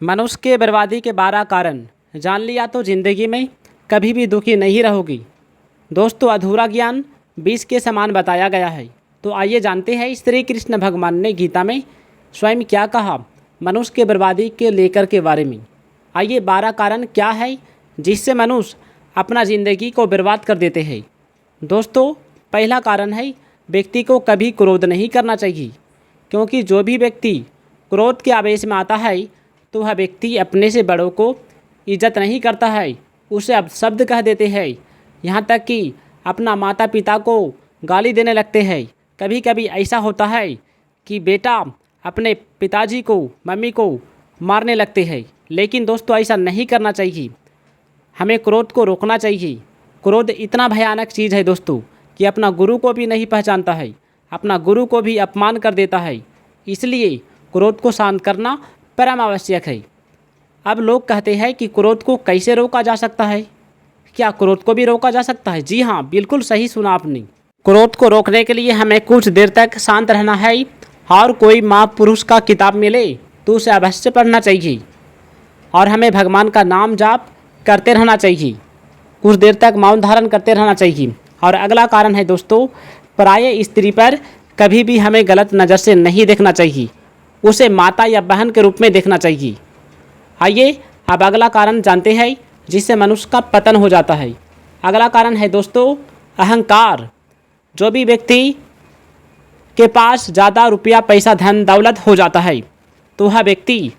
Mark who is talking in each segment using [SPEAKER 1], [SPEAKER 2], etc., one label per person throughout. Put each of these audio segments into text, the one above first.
[SPEAKER 1] मनुष्य के बर्बादी के 12 कारण जान लिया तो ज़िंदगी में कभी भी दुखी नहीं रहोगी। दोस्तों, अधूरा ज्ञान 20 के समान बताया गया है। तो आइए जानते हैं श्री कृष्ण भगवान ने गीता में स्वयं क्या कहा मनुष्य के बर्बादी के लेकर के बारे में। आइए 12 कारण क्या है जिससे मनुष्य अपना ज़िंदगी को बर्बाद कर देते हैं। दोस्तों, पहला कारण है व्यक्ति को कभी क्रोध नहीं करना चाहिए, क्योंकि जो भी व्यक्ति क्रोध के आवेश में आता है तो वह व्यक्ति अपने से बड़ों को इज्जत नहीं करता है, उसे अपशब्द कह देते हैं, यहाँ तक कि अपना माता पिता को गाली देने लगते हैं। कभी कभी ऐसा होता है कि बेटा अपने पिताजी को, मम्मी को मारने लगते हैं। लेकिन दोस्तों, ऐसा नहीं करना चाहिए। हमें क्रोध को रोकना चाहिए। क्रोध इतना भयानक चीज़ है दोस्तों कि अपना गुरु को भी नहीं पहचानता है, अपना गुरु को भी अपमान कर देता है। इसलिए क्रोध को शांत करना परम आवश्यक है। अब लोग कहते हैं कि क्रोध को कैसे रोका जा सकता है। क्या क्रोध को भी रोका जा सकता है? जी हाँ, बिल्कुल सही सुना आपने। क्रोध को रोकने के लिए हमें कुछ देर तक शांत रहना है और कोई महापुरुष का किताब मिले तो उसे अवश्य पढ़ना चाहिए और हमें भगवान का नाम जाप करते रहना चाहिए। कुछ देर तक मौन धारण करते रहना चाहिए। और अगला कारण है दोस्तों, पराये स्त्री पर कभी भी हमें गलत नज़र से नहीं देखना चाहिए, उसे माता या बहन के रूप में देखना चाहिए। आइए अब अगला कारण जानते हैं जिससे मनुष्य का पतन हो जाता है। अगला कारण है दोस्तों अहंकार। जो भी व्यक्ति के पास ज़्यादा रुपया, पैसा, धन दौलत हो जाता है तो वह व्यक्ति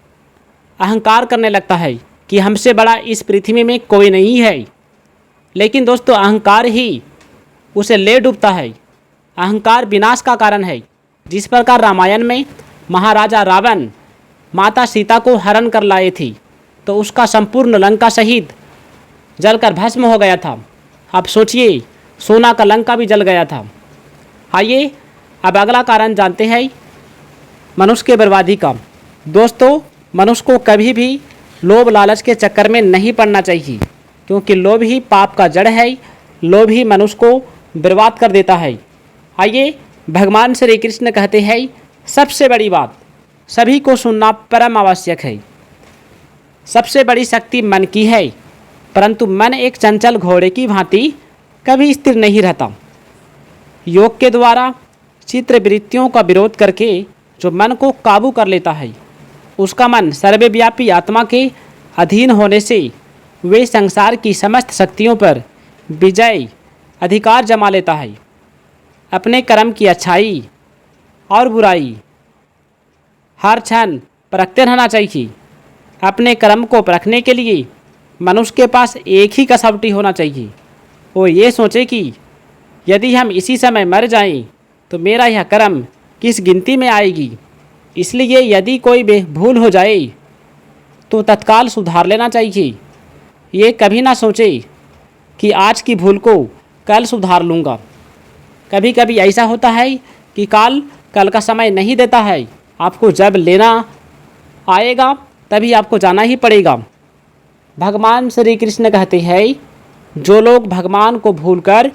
[SPEAKER 1] अहंकार करने लगता है कि हमसे बड़ा इस पृथ्वी में कोई नहीं है। लेकिन दोस्तों, अहंकार ही उसे ले डूबता है। अहंकार विनाश का कारण है। जिस प्रकार रामायण में महाराजा रावण माता सीता को हरण कर लाए थे तो उसका संपूर्ण लंका सहित जलकर भस्म हो गया था। अब सोचिए, सोना का लंका भी जल गया था। आइए अब अगला कारण जानते हैं मनुष्य के बर्बादी का। दोस्तों, मनुष्य को कभी भी लोभ लालच के चक्कर में नहीं पड़ना चाहिए, क्योंकि लोभ ही पाप का जड़ है। लोभ ही मनुष्य को बर्बाद कर देता है। आइए भगवान श्री कृष्ण कहते हैं, सबसे बड़ी बात सभी को सुनना परम आवश्यक है। सबसे बड़ी शक्ति मन की है, परंतु मन एक चंचल घोड़े की भांति कभी स्थिर नहीं रहता। योग के द्वारा चित्तवृत्तियों का विरोध करके जो मन को काबू कर लेता है, उसका मन सर्वव्यापी आत्मा के अधीन होने से वे संसार की समस्त शक्तियों पर विजय अधिकार जमा लेता है। अपने कर्म की अच्छाई और बुराई हर क्षण परखते रहना चाहिए। अपने कर्म को परखने के लिए मनुष्य के पास एक ही कसौटी होना चाहिए। वो ये सोचे कि यदि हम इसी समय मर जाएं तो मेरा यह कर्म किस गिनती में आएगी। इसलिए यदि कोई भूल हो जाए तो तत्काल सुधार लेना चाहिए। ये कभी ना सोचे कि आज की भूल को कल सुधार लूँगा। कभी कभी ऐसा होता है कि कल का समय नहीं देता है। आपको जब लेना आएगा तभी आपको जाना ही पड़ेगा। भगवान श्री कृष्ण कहते हैं, जो लोग भगवान को भूलकर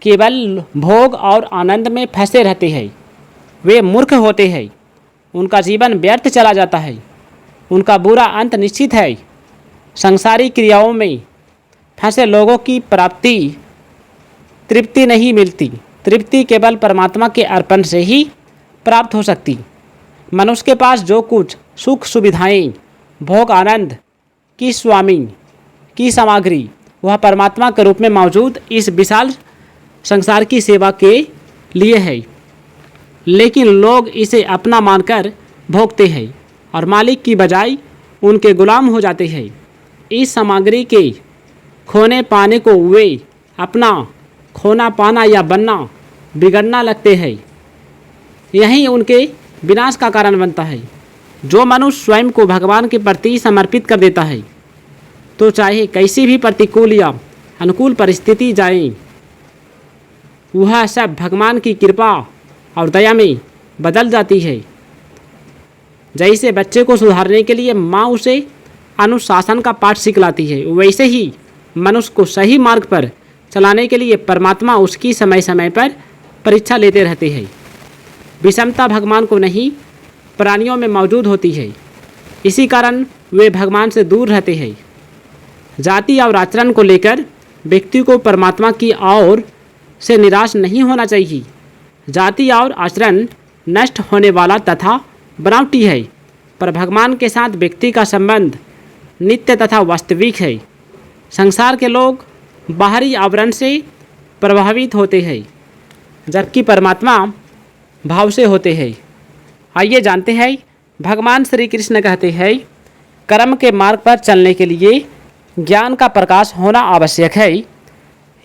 [SPEAKER 1] केवल भोग और आनंद में फंसे रहते हैं वे मूर्ख होते हैं। उनका जीवन व्यर्थ चला जाता है। उनका बुरा अंत निश्चित है। सांसारिक क्रियाओं में फंसे लोगों की तृप्ति नहीं मिलती। तृप्ति केवल परमात्मा के अर्पण से ही प्राप्त हो सकती। मनुष्य के पास जो कुछ सुख सुविधाएं, भोग आनंद की स्वामी की सामग्री वह परमात्मा के रूप में मौजूद इस विशाल संसार की सेवा के लिए है। लेकिन लोग इसे अपना मानकर भोगते हैं और मालिक की बजाय उनके गुलाम हो जाते हैं। इस सामग्री के खोने पाने को वे अपना खोना पाना या बनना बिगड़ना लगते हैं। यही उनके विनाश का कारण बनता है। जो मनुष्य स्वयं को भगवान के प्रति समर्पित कर देता है तो चाहे कैसी भी प्रतिकूल या अनुकूल परिस्थिति जाए, वह सब भगवान की कृपा और दया में बदल जाती है। जैसे बच्चे को सुधारने के लिए माँ उसे अनुशासन का पाठ सिखलाती है, वैसे ही मनुष्य को सही मार्ग पर चलाने के लिए परमात्मा उसकी समय समय पर परीक्षा लेते रहते हैं। विषमता भगवान को नहीं, प्राणियों में मौजूद होती है। इसी कारण वे भगवान से दूर रहते हैं। जाति और आचरण को लेकर व्यक्ति को परमात्मा की ओर से निराश नहीं होना चाहिए। जाति और आचरण नष्ट होने वाला तथा बनावटी है, पर भगवान के साथ व्यक्ति का संबंध नित्य तथा वास्तविक है। संसार के लोग बाहरी आवरण से प्रभावित होते हैं, जबकि परमात्मा भाव से होते हैं। आइए जानते हैं, भगवान श्री कृष्ण कहते हैं, कर्म के मार्ग पर चलने के लिए ज्ञान का प्रकाश होना आवश्यक है।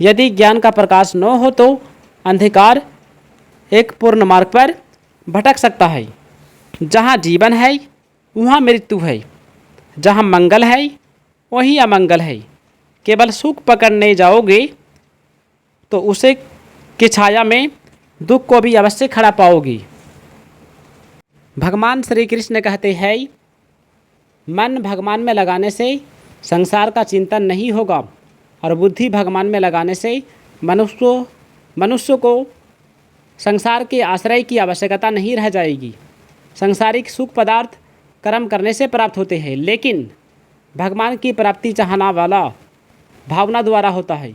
[SPEAKER 1] यदि ज्ञान का प्रकाश न हो तो अंधकार एक पूर्ण मार्ग पर भटक सकता है। जहाँ जीवन है वहाँ मृत्यु है, जहाँ मंगल है वहीं अमंगल है। केवल सुख पकड़ने जाओगे तो उसे की छाया में दुख को भी अवश्य खड़ा पाओगी। भगवान श्री कृष्ण कहते हैं, मन भगवान में लगाने से संसार का चिंतन नहीं होगा और बुद्धि भगवान में लगाने से मनुष्य को संसार के आश्रय की आवश्यकता नहीं रह जाएगी। सांसारिक सुख पदार्थ कर्म करने से प्राप्त होते हैं, लेकिन भगवान की प्राप्ति चाहना वाला भावना द्वारा होता है।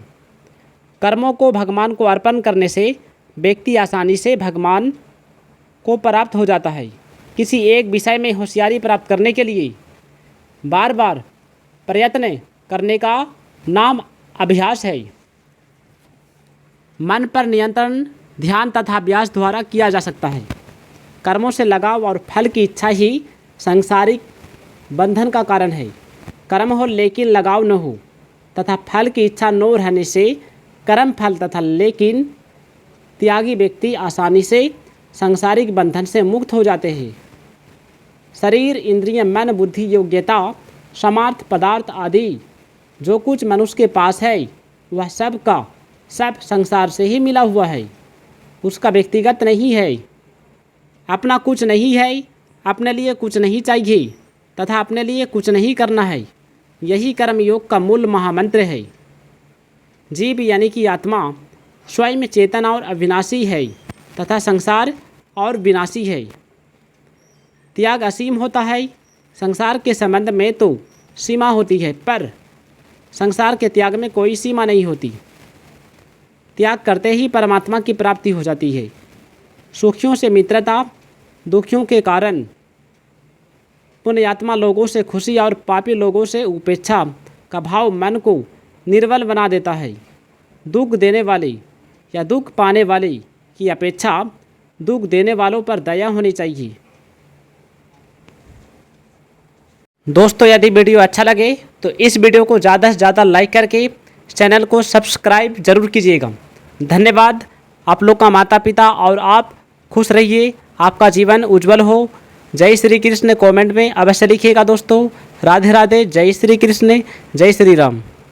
[SPEAKER 1] कर्मों को भगवान को अर्पण करने से व्यक्ति आसानी से भगवान को प्राप्त हो जाता है। किसी एक विषय में होशियारी प्राप्त करने के लिए बार बार प्रयत्न करने का नाम अभ्यास है। मन पर नियंत्रण ध्यान तथा अभ्यास द्वारा किया जा सकता है। कर्मों से लगाव और फल की इच्छा ही सांसारिक बंधन का कारण है। कर्म हो लेकिन लगाव न हो तथा फल की इच्छा न रहने से कर्म फल तथा लेकिन त्यागी व्यक्ति आसानी से सांसारिक बंधन से मुक्त हो जाते हैं। शरीर, इंद्रिय, मन, बुद्धि, योग्यता, समर्थ, पदार्थ आदि जो कुछ मनुष्य के पास है वह सब का सब संसार से ही मिला हुआ है, उसका व्यक्तिगत नहीं है। अपना कुछ नहीं है, अपने लिए कुछ नहीं चाहिए तथा अपने लिए कुछ नहीं करना है। यही कर्म योग का मूल महामंत्र है। जीव यानी कि आत्मा स्वयं चेतन और अविनाशी है तथा संसार और विनाशी है। त्याग असीम होता है। संसार के संबंध में तो सीमा होती है, पर संसार के त्याग में कोई सीमा नहीं होती। त्याग करते ही परमात्मा की प्राप्ति हो जाती है। सुखियों से मित्रता, दुखियों के कारण पुण्यात्मा लोगों से खुशी और पापी लोगों से उपेक्षा का भाव मन को निर्बल बना देता है। दुख देने वाले या दुख पाने वाले की अपेक्षा दुख देने वालों पर दया होनी चाहिए। दोस्तों, यदि वीडियो अच्छा लगे तो इस वीडियो को ज़्यादा से ज़्यादा लाइक करके चैनल को सब्सक्राइब जरूर कीजिएगा। धन्यवाद। आप लोग का माता पिता और आप खुश रहिए, आपका जीवन उज्जवल हो। जय श्री कृष्ण कमेंट में अवश्य लिखिएगा दोस्तों। राधे राधे। जय श्री कृष्ण, जय श्री राम।